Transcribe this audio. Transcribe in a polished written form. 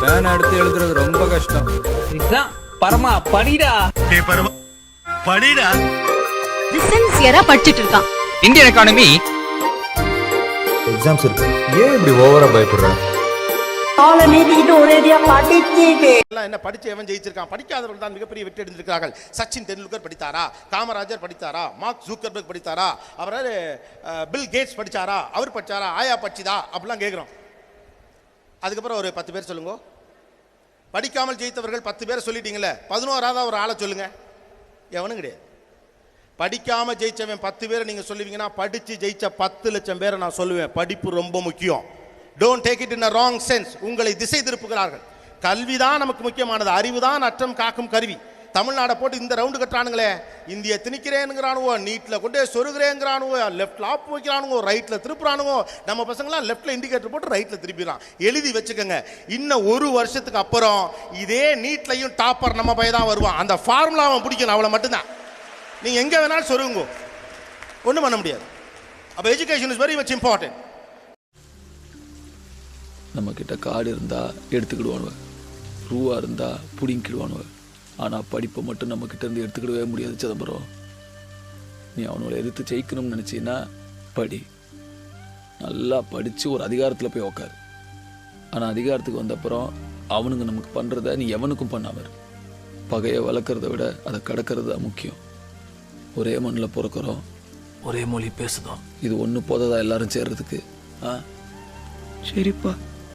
Pan எடுத்து எழுதுறது ரொம்ப கஷ்டம். எக்ஸாம் பரமா படிடா. படிடா. சின்சியரா படிச்சிட்டு இருக்கான். இந்தியன் எக்கானமி எக்ஸாம்ஸ் இருக்கு. ஏன் இப்படி ஓவரா பயப்படுற? என்ன படிச்சு எவன் ஜெயிச்சிருக்கான்? படிக்காதவர்கள் தான் மிகப்பெரிய வெற்றி அடைந்திருக்கிறார்கள். சச்சின் தெண்டுல்கர் படித்தாரா? காமராஜர் படித்தாரா? மார்க் ஜூக்கர்பர்க் படித்தாரா? அவரால் பில் கேட்ஸ் படிச்சாரா? அவர் படிச்சாரா? ஆயா படிச்சுதா? அப்படிலாம் கேட்குறோம். அதுக்கப்புறம் ஒரு 10 பேர் சொல்லுங்க. படிக்காமல் ஜெயித்தவர்கள் 10 பேரை சொல்லிட்டீங்களே, 11ஆவது ஒரு ஆளை சொல்லுங்க. எவனும் கிடையாது. படிக்காம ஜெயிச்சவன் 10 பேரை நீங்க சொல்லுவீங்கன்னா, படிச்சு ஜெயிச்ச 10 லட்சம் பேரை நான் சொல்லுவேன். படிப்பு ரொம்ப முக்கியம். Don't take it in a wrong sense. உங்களை திசை திருப்புகிறார்கள். கல்விதான் நமக்கு முக்கியமானது. அறிவுதான் அற்றம் காக்கும் கருவி. தமிழ்நாடை போட்டு இந்த ரவுண்டு கட்டுறானுங்களே, இந்திய திணிக்கிறேனுங்கிறானுவோ, நீட்டில் கொண்டே சொருகிறேங்கிறானுவோ, லெஃப்ட்ல ஆப் வைக்கிறானுவோ, ரைட்டில் திருப்புறானுவோ. நம்ம பசங்களாம் லெஃப்டில் இண்டிகேட்டர் போட்டு ரைட்டில் திருப்பிடலாம். எழுதி வச்சுக்கோங்க, இன்னும் 1 வருஷத்துக்கு அப்புறம் இதே நீட்லையும் டாப்பர் நம்ம பையன் தான் வருவான். அந்த ஃபார்முலாவை பிடிக்கணும், அவ்வளோ மட்டும்தான். நீங்கள் எங்கே வேணாலும் சொருங்கோ, ஒன்றும் பண்ண முடியாது. அப்போ education is very much important. நம்மக்கிட்ட காடு இருந்தால் எடுத்துக்கிடுவானுவ, ரூவா இருந்தால் பிடிங்கிடுவானுவ. ஆனால் படிப்பை மட்டும் நம்மக்கிட்ட இருந்து எடுத்துக்கிடவே முடியாது சிதம்பரம். நீ அவனோட எதிர்த்து ஜெயிக்கணும்னு நினச்சின்னா படி. நல்லா படித்து ஒரு அதிகாரத்தில் போய் உக்காரு. ஆனால் அதிகாரத்துக்கு வந்தப்புறம் அவனுங்க நமக்கு பண்ணுறத நீ எவனுக்கும் பண்ணாம. பகையை வளர்க்குறத விட அதை கடக்கிறது தான் முக்கியம். ஒரே மண்ணில் பிறக்கிறோம், ஒரே மொழி பேசுதோம். இது ஒன்று போததா எல்லாரும் சேர்றதுக்கு. சரிப்பா.